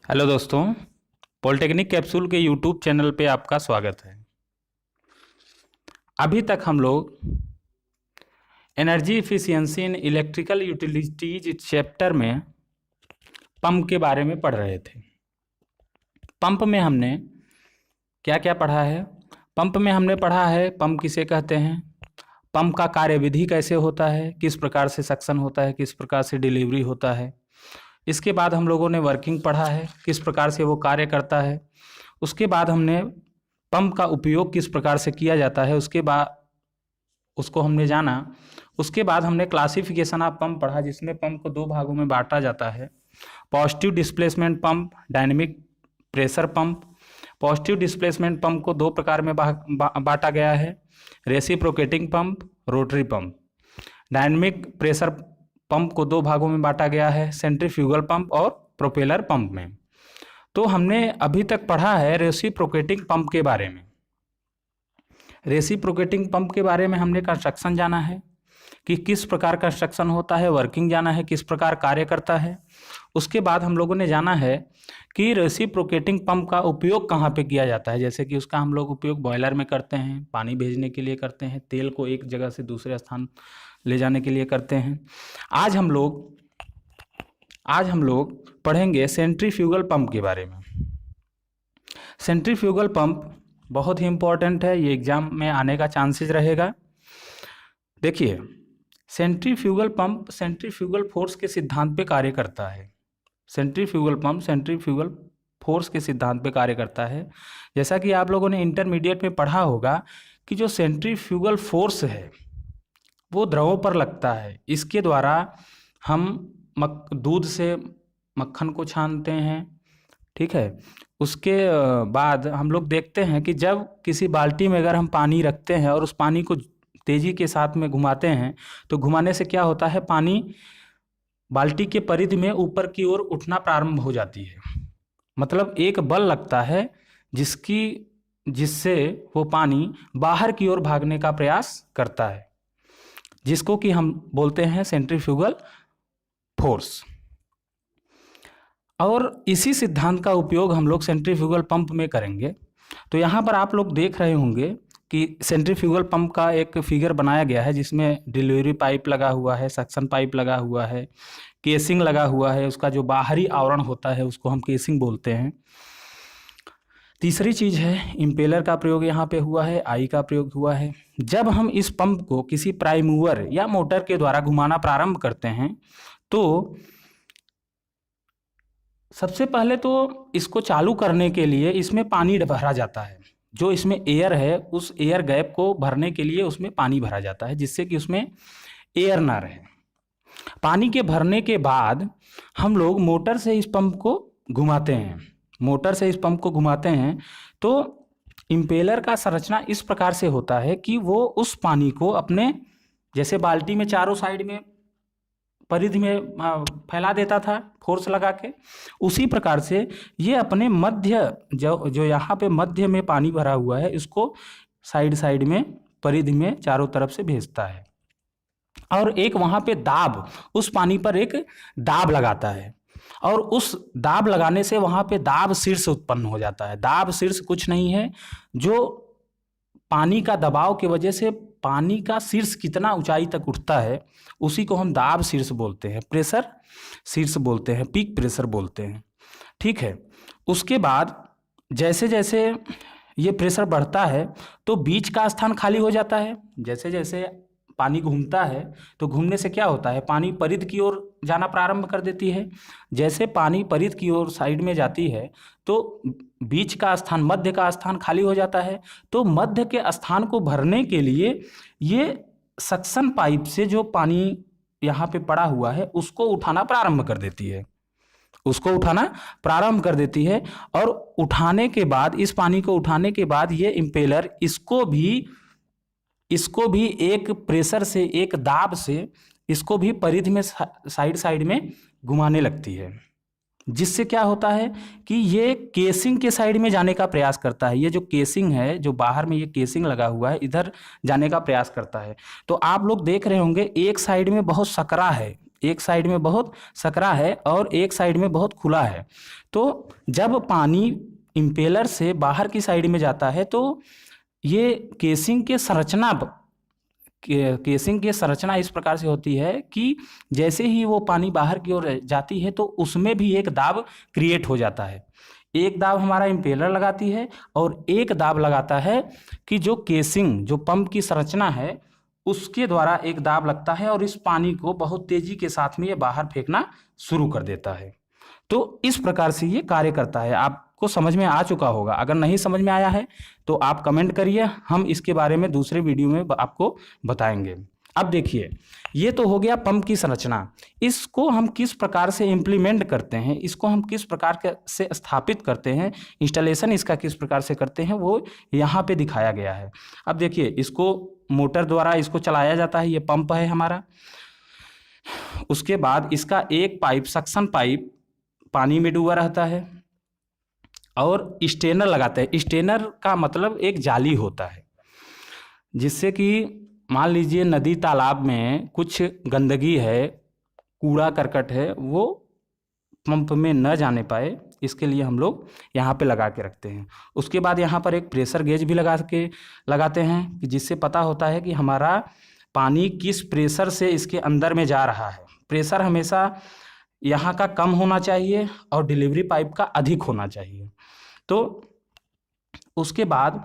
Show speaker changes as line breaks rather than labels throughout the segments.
Hello दोस्तों, polytechnic capsule के YouTube channel पे आपका स्वागत है। अभी तक हम लोग energy efficiency in electrical utilities chapter में पंप के बारे में पढ़ रहे थे। पंप में हमने क्या क्या पढ़ा है? पंप में हमने पढ़ा है पंप किसे कहते हैं, पंप का कार्यविधि कैसे होता है, किस प्रकार से सक्शन होता है, किस प्रकार से डिलीवरी होता है। इसके बाद हम लोगों ने वर्किंग पढ़ा है, किस प्रकार से वो कार्य करता है। उसके बाद हमने पंप का उपयोग किस प्रकार से किया जाता है, उसके बाद उसको हमने जाना। उसके बाद हमने क्लासिफिकेशन ऑफ पंप पढ़ा, जिसमें पंप को दो भागों में बांटा जाता है: positive displacement pump, dynamic pressure pump. Positive displacement pump को दो प्रकार में बांटा गया है: reciprocating pump, rotary pump. Dynamic pressure pump को दो भागों में बांटा गया है: सेंट्रीफ्यूगल पंप और प्रोपेलर पंप में। तो हमने अभी तक पढ़ा है रेसिप्रोकेटिंग पंप के बारे में। रेसिप्रोकेटिंग पंप के बारे में हमने कंस्ट्रक्शन जाना है कि किस प्रकार कंस्ट्रक्शन होता है, वर्किंग जाना है, किस प्रकार कार्य करता है। उसके बाद हम लोगों ने जाना है कि रेसिप्रोकेटिंग पंप का उपयोग कहाँ पे किया जाता है। जैसे कि उसका हम लोग उपयोग बॉयलर में करते हैं, पानी भेजने के लिए करते हैं, तेल को एक जगह से दूसरे स्थान ले जाने के लिए करते हैं। आज हम लोग पढ़ेंगे सेंट्रीफ्यूगल पंप के बारे में। सेंट्रीफ्यूगल पंप बहुत ही इंपॉर्टेंट है, ये एग्जाम में आने का चांसेस रहेगा। देखिए, सेंट्रीफ्यूगल पंप सेंट्रीफ्यूगल फोर्स के सिद्धांत पे कार्य करता है। सेंट्रीफ्यूगल पंप सेंट्रीफ्यूगल फोर्स के सिद्धांत पे कार्य करता है। जैसा कि आप लोगों ने इंटरमीडिएट में पढ़ा होगा कि जो सेंट्रीफ्यूगल फोर्स है वो द्रवों पर लगता है। इसके द्वारा हम दूध से मक्खन को छानते हैं, ठीक है। उसके बाद हम लोग देखते हैं कि जब किसी बाल्टी में अगर हम पानी रखते हैं और उस पानी को तेज़ी के साथ में घुमाते हैं, तो घुमाने से क्या होता है, पानी बाल्टी के परिधि में ऊपर की ओर उठना प्रारंभ हो जाती है। मतलब एक बल लगता है जिससे वो पानी बाहर की ओर भागने का प्रयास करता है, जिसको कि हम बोलते हैं सेंट्रीफ्यूगल फोर्स। और इसी सिद्धांत का उपयोग हम लोग सेंट्रीफ्यूगल पंप में करेंगे। तो यहाँ पर आप लोग देख रहे होंगे कि सेंट्रीफ्यूगल पंप का एक फिगर बनाया गया है, जिसमें डिलीवरी पाइप लगा हुआ है, सक्शन पाइप लगा हुआ है, केसिंग लगा हुआ है। उसका जो बाहरी आवरण होता है उसको हम केसिंग बोलते हैं। तीसरी चीज़ है इम्पेलर का प्रयोग यहाँ पे हुआ है, आई का प्रयोग हुआ है। जब हम इस पंप को किसी प्राइम मूवर या मोटर के द्वारा घुमाना प्रारंभ करते हैं तो सबसे पहले तो इसको चालू करने के लिए इसमें पानी भरा जाता है। जो इसमें एयर है उस एयर गैप को भरने के लिए उसमें पानी भरा जाता है, जिससे कि उसमें एयर ना रहे। पानी के भरने के बाद हम लोग मोटर से इस पंप को घुमाते हैं। मोटर से इस पंप को घुमाते हैं तो इम्पेलर का संरचना इस प्रकार से होता है कि वो उस पानी को अपने, जैसे बाल्टी में चारों साइड में परिधि में फैला देता था फोर्स लगा के, उसी प्रकार से ये अपने मध्य जो यहाँ पे मध्य में पानी भरा हुआ है इसको साइड साइड में परिधि में चारों तरफ से भेजता है। और एक वहाँ पे दाब, उस पानी पर एक दाब लगाता है, और उस दाब लगाने से वहाँ पे दाब शीर्ष उत्पन्न हो जाता है। दाब शीर्ष कुछ नहीं है, जो पानी का दबाव की वजह से पानी का शीर्ष कितना ऊंचाई तक उठता है उसी को हम दाब शीर्ष बोलते हैं, प्रेशर शीर्ष बोलते हैं, पीक प्रेशर बोलते हैं, ठीक है। उसके बाद जैसे जैसे ये प्रेशर बढ़ता है तो बीच का स्थान खाली हो जाता है। जैसे जैसे पानी घूमता है तो घूमने से क्या होता है, पानी परिधि की ओर जाना प्रारंभ कर देती है। जैसे पानी परिधि की ओर साइड में जाती है तो बीच का स्थान, मध्य का स्थान खाली हो जाता है। तो मध्य के स्थान को भरने के लिए ये सक्शन पाइप से जो पानी यहाँ पे पड़ा हुआ है उसको उठाना प्रारंभ कर देती है, उसको उठाना प्रारंभ कर देती है। और उठाने के बाद, इस पानी को उठाने के बाद ये इम्पेलर इसको भी एक प्रेशर से, एक दाब से इसको भी परिधि में साइड साइड में घुमाने लगती है, जिससे क्या होता है कि ये केसिंग के साइड में जाने का प्रयास करता है। ये जो केसिंग है, जो बाहर में ये केसिंग लगा हुआ है, इधर जाने का प्रयास करता है। तो आप लोग देख रहे होंगे एक साइड में बहुत सकरा है, एक साइड में बहुत सकरा है और एक साइड में बहुत खुला है। तो जब पानी इम्पेलर से बाहर की साइड में जाता है तो ये केसिंग की संरचना इस प्रकार से होती है कि जैसे ही वो पानी बाहर की ओर जाती है तो उसमें भी एक दाब क्रिएट हो जाता है। एक दाब हमारा इम्पेलर लगाती है और एक दाब लगाता है कि जो केसिंग, जो पंप की संरचना है, उसके द्वारा एक दाब लगता है और इस पानी को बहुत तेजी के साथ में ये बाहर फेंकना शुरू कर देता है। तो इस प्रकार से ये कार्य करता है। आपको समझ में आ चुका होगा। अगर नहीं समझ में आया है तो आप कमेंट करिए, हम इसके बारे में दूसरे वीडियो में आपको बताएंगे। अब देखिए, ये तो हो गया पंप की संरचना। इसको हम किस प्रकार से इम्प्लीमेंट करते हैं, इसको हम किस प्रकार से स्थापित करते हैं, इंस्टॉलेशन इसका किस प्रकार से करते हैं, वो यहाँ पे दिखाया गया है। अब देखिए, इसको मोटर द्वारा इसको चलाया जाता है। ये पंप है हमारा। उसके बाद इसका एक पाइप, सक्शन पाइप, पानी में डूबा रहता है और स्टेनर लगाते हैं। स्टेनर का मतलब एक जाली होता है, जिससे कि मान लीजिए नदी तालाब में कुछ गंदगी है, कूड़ा करकट है, वो पंप में न जाने पाए, इसके लिए हम लोग यहाँ पे लगा के रखते हैं। उसके बाद यहाँ पर एक प्रेशर गेज भी लगाते हैं, जिससे पता होता है कि हमारा पानी किस प्रेशर से इसके अंदर में जा रहा है। प्रेशर हमेशा यहाँ का कम होना चाहिए और डिलीवरी पाइप का अधिक होना चाहिए। तो उसके बाद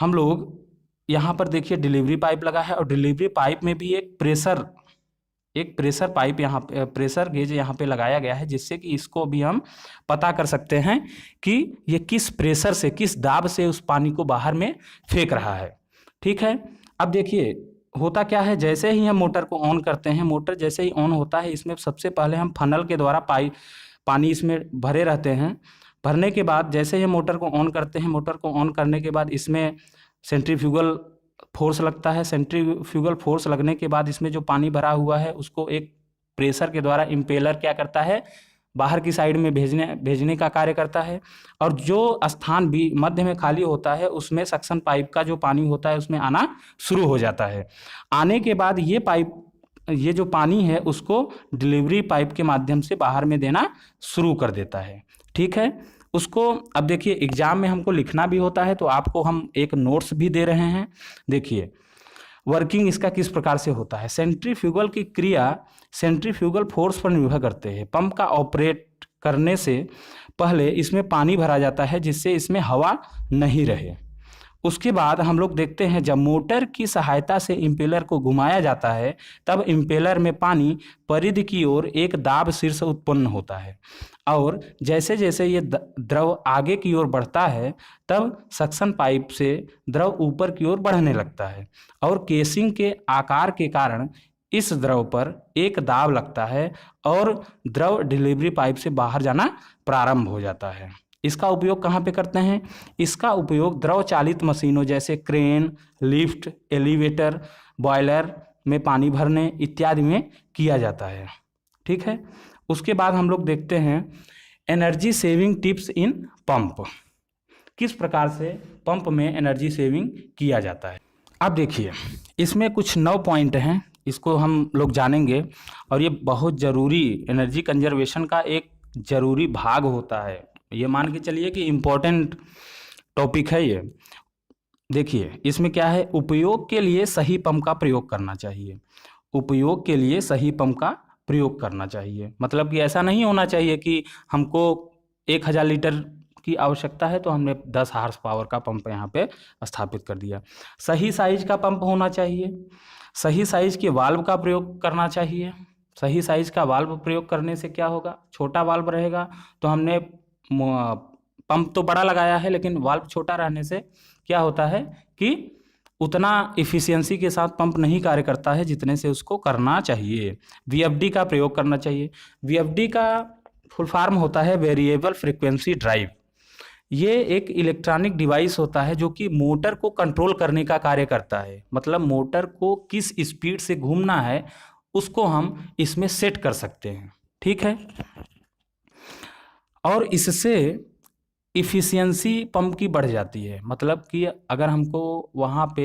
हम लोग यहाँ पर देखिए डिलीवरी पाइप लगा है और डिलीवरी पाइप में भी एक प्रेशर पाइप यहाँ पे, प्रेशर गेज यहाँ पे लगाया गया है, जिससे कि इसको भी हम पता कर सकते हैं कि ये किस प्रेशर से, किस दाब से उस पानी को बाहर में फेंक रहा है। ठीक है। अब देखिए होता क्या है, जैसे ही हम मोटर को ऑन करते हैं, मोटर जैसे ही ऑन होता है, इसमें सबसे पहले हम फनल के द्वारा पानी इसमें भरे रहते हैं। भरने के बाद जैसे ही मोटर को ऑन करते हैं, मोटर को ऑन करने के बाद इसमें सेंट्रीफ्यूगल फोर्स लगता है। सेंट्रीफ्यूगल फोर्स लगने के बाद इसमें जो पानी भरा हुआ है उसको एक प्रेशर के द्वारा इम्पेलर क्या करता है, बाहर की साइड में भेजने का कार्य करता है। और जो स्थान भी मध्य में खाली होता है उसमें सक्शन पाइप का जो पानी होता है उसमें आना शुरू हो जाता है। आने के बाद ये जो पानी है उसको डिलीवरी पाइप के माध्यम से बाहर में देना शुरू कर देता है। ठीक है। उसको अब देखिए एग्जाम में हमको लिखना भी होता है, तो आपको हम एक नोट्स भी दे रहे हैं। देखिए वर्किंग इसका किस प्रकार से होता है। सेंट्रीफ्यूगल की क्रिया सेंट्रीफ्यूगल फोर्स पर निर्भर करते हैं। पंप का ऑपरेट करने से पहले इसमें पानी भरा जाता है, जिससे इसमें हवा नहीं रहे। उसके बाद हम लोग देखते हैं जब मोटर की सहायता से इम्पेलर को घुमाया जाता है, तब इम्पेलर में पानी परिधि की ओर एक दाब शीर्ष उत्पन्न होता है और जैसे जैसे ये द्रव आगे की ओर बढ़ता है, तब सक्शन पाइप से द्रव ऊपर की ओर बढ़ने लगता है और केसिंग के आकार के कारण इस द्रव पर एक दाब लगता है और द्रव डिलीवरी पाइप से बाहर जाना प्रारंभ हो जाता है। इसका उपयोग कहाँ पे करते हैं? इसका उपयोग द्रव चालित मशीनों जैसे क्रेन, लिफ्ट, एलिवेटर, बॉयलर में पानी भरने इत्यादि में किया जाता है। ठीक है। उसके बाद हम लोग देखते हैं एनर्जी सेविंग टिप्स इन पंप। किस प्रकार से पंप में एनर्जी सेविंग किया जाता है। अब देखिए इसमें कुछ 9 पॉइंट हैं, इसको हम लोग जानेंगे और ये बहुत ज़रूरी एनर्जी कंजर्वेशन का एक ज़रूरी भाग होता है। ये मान के चलिए कि इम्पोर्टेंट टॉपिक है ये। देखिए इसमें क्या है, उपयोग के लिए सही पंप का प्रयोग करना चाहिए। उपयोग के लिए सही पंप का प्रयोग करना चाहिए मतलब कि ऐसा नहीं होना चाहिए कि हमको 1000 लीटर की आवश्यकता है तो हमने 10 हार्स पावर का पंप यहाँ पे स्थापित कर दिया। सही साइज का पंप होना चाहिए। सही साइज के वाल्व का प्रयोग करना चाहिए। सही साइज का वाल्व प्रयोग करने से क्या होगा, छोटा वाल्व रहेगा तो हमने पंप तो बड़ा लगाया है लेकिन वाल्व छोटा रहने से क्या होता है कि उतना इफ़िशियंसी के साथ पंप नहीं कार्य करता है जितने से उसको करना चाहिए। वीएफडी का प्रयोग करना चाहिए। वीएफडी का फुल फॉर्म होता है वेरिएबल फ्रीक्वेंसी ड्राइव। ये एक इलेक्ट्रॉनिक डिवाइस होता है जो कि मोटर को कंट्रोल करने का कार्य करता है। मतलब मोटर को किस स्पीड से घूमना है उसको हम इसमें सेट कर सकते हैं। ठीक है। और इससे इफ़िशियंसी पंप की बढ़ जाती है। मतलब कि अगर हमको वहाँ पे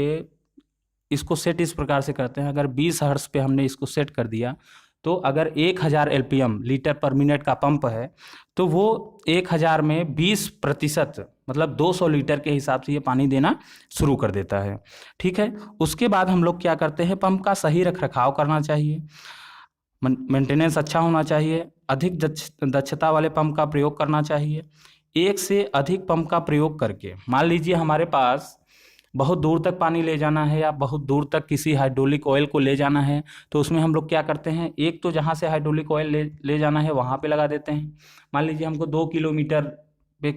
इसको सेट इस प्रकार से करते हैं, अगर 20 हर्ट्ज पे हमने इसको सेट कर दिया तो अगर 1000 LPM लीटर पर मिनट का पंप है तो वो 1000 में 20% मतलब 200 लीटर के हिसाब से ये पानी देना शुरू कर देता है। ठीक है, उसके बाद हम लोग क्या करते हैं, पंप का सही रख रखाव करना चाहिए, मेंटेनेंस अच्छा होना चाहिए, अधिक दक्षता वाले पंप का प्रयोग करना चाहिए। एक से अधिक पंप का प्रयोग करके, मान लीजिए हमारे पास बहुत दूर तक पानी ले जाना है या बहुत दूर तक किसी हाइड्रोलिक ऑयल को ले जाना है, तो उसमें हम लोग क्या करते हैं, एक तो जहाँ से हाइड्रोलिक ऑयल ले जाना है वहाँ पे लगा देते हैं। मान लीजिए हमको 2 किलोमीटर पे,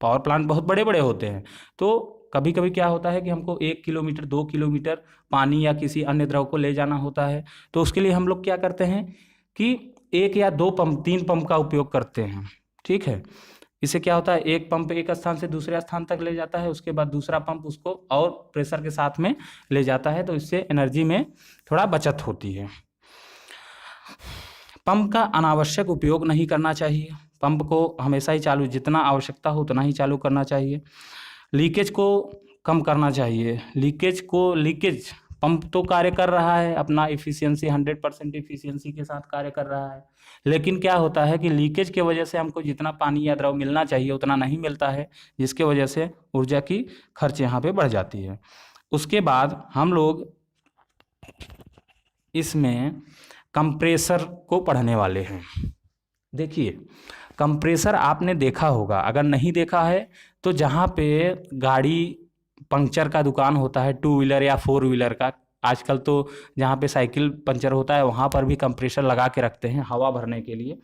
पावर प्लांट बहुत बड़े बड़े होते हैं, तो कभी कभी क्या होता है कि हमको 1 किलोमीटर 2 किलोमीटर पानी या किसी अन्य द्रव को ले जाना होता है, तो उसके लिए हम लोग क्या करते हैं कि 1 या 2 पंप 3 पंप का उपयोग करते हैं। ठीक है, इससे क्या होता है, एक पंप एक स्थान से दूसरे स्थान तक ले जाता है, उसके बाद दूसरा पंप उसको और प्रेशर के साथ में ले जाता है, तो इससे एनर्जी में थोड़ा बचत होती है। पंप का अनावश्यक उपयोग नहीं करना चाहिए, पंप को हमेशा ही चालू, जितना आवश्यकता हो उतना ही चालू करना चाहिए। लीकेज को कम करना चाहिए, लीकेज पंप तो कार्य कर रहा है अपना इफ़िशियंसी 100% इफ़िशियंसी के साथ कार्य कर रहा है, लेकिन क्या होता है कि लीकेज के वजह से हमको जितना पानी या द्रव मिलना चाहिए उतना नहीं मिलता है, जिसके वजह से ऊर्जा की खर्च यहाँ पे बढ़ जाती है। उसके बाद हम लोग इसमें कंप्रेसर को पढ़ने वाले हैं। देखिए, कंप्रेसर आपने देखा होगा, अगर नहीं देखा है तो जहाँ पे गाड़ी पंक्चर का दुकान होता है, 2 व्हीलर या 4 व्हीलर का, आजकल तो जहाँ पे साइकिल पंचर होता है वहाँ पर भी कंप्रेसर लगा के रखते हैं हवा भरने के लिए,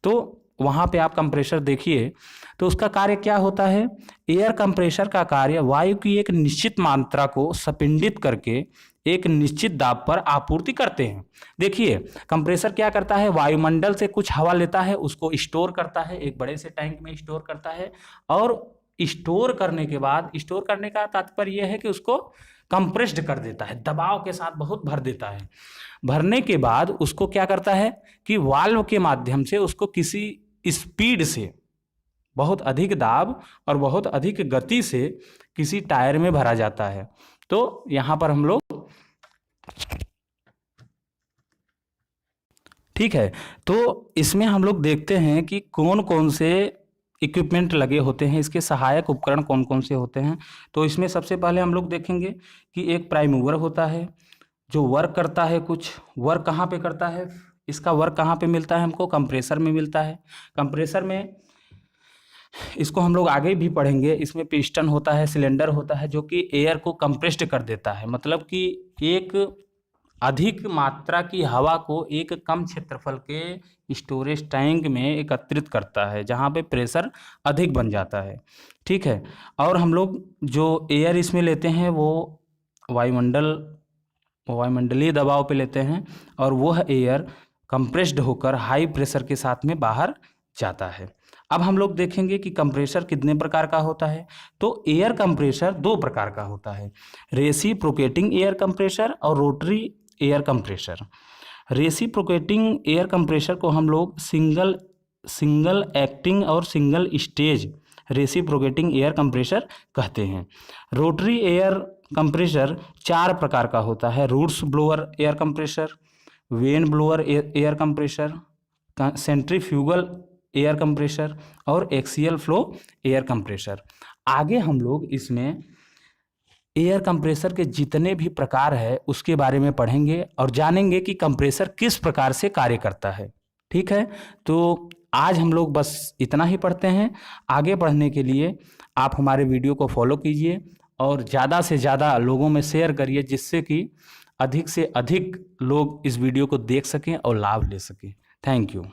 तो वहाँ पे आप कंप्रेसर देखिए, तो उसका कार्य क्या होता है, एयर कंप्रेसर का कार्य वायु की एक निश्चित मात्रा को संपीड़ित करके एक निश्चित दाब पर आपूर्ति करते हैं। देखिए, कंप्रेसर क्या करता है, वायुमंडल से कुछ हवा लेता है, उसको स्टोर करता है, एक बड़े से टैंक में स्टोर करता है, और स्टोर करने के बाद, स्टोर करने का तात्पर्य यह है कि उसको कंप्रेस्ड कर देता है, दबाव के साथ बहुत भर देता है। भरने के बाद उसको क्या करता है कि वाल्व के माध्यम से उसको किसी स्पीड से, बहुत अधिक दाब और बहुत अधिक गति से किसी टायर में भरा जाता है। तो यहाँ पर हम लोग, ठीक है, तो इसमें हम लोग देखते हैं कि कौन कौन से इक्विपमेंट लगे होते हैं, इसके सहायक उपकरण कौन कौन से होते हैं। तो इसमें सबसे पहले हम लोग देखेंगे कि एक प्राइम मूवर होता है जो वर्क करता है, कुछ वर्क कहाँ पे करता है, इसका वर्क कहाँ पे मिलता है, हमको कंप्रेसर में मिलता है। कंप्रेसर में, इसको हम लोग आगे भी पढ़ेंगे, इसमें पिस्टन होता है, सिलेंडर होता है जो कि एयर को कंप्रेस्ड कर देता है, मतलब कि एक अधिक मात्रा की हवा को एक कम क्षेत्रफल के स्टोरेज टैंक में एकत्रित करता है जहाँ पे प्रेशर अधिक बन जाता है। ठीक है, और हम लोग जो एयर इसमें लेते हैं वो वायुमंडलीय दबाव पे लेते हैं, और वह एयर कंप्रेस्ड होकर हाई प्रेशर के साथ में बाहर जाता है। अब हम लोग देखेंगे कि कंप्रेसर कितने प्रकार का होता है। तो एयर कंप्रेसर 2 प्रकार का होता है, रेसिप्रोकेटिंग एयर कंप्रेसर और rotary air compressor. Reciprocating air compressor को हम लोग सिंगल एक्टिंग और single stage reciprocating air compressor कहते हैं। रोटरी एयर कंप्रेसर 4 प्रकार का होता है, roots blower air compressor, vane blower air compressor, centrifugal air compressor और एक्सियल फ्लो एयर कंप्रेसर। आगे हम लोग इसमें एयर कंप्रेसर के जितने भी प्रकार है उसके बारे में पढ़ेंगे और जानेंगे कि कंप्रेसर किस प्रकार से कार्य करता है। ठीक है, तो आज हम लोग बस इतना ही पढ़ते हैं। आगे पढ़ने के लिए आप हमारे वीडियो को फॉलो कीजिए और ज़्यादा से ज़्यादा लोगों में शेयर करिए, जिससे कि अधिक से अधिक लोग इस वीडियो को देख सकें और लाभ ले सकें। Thank you.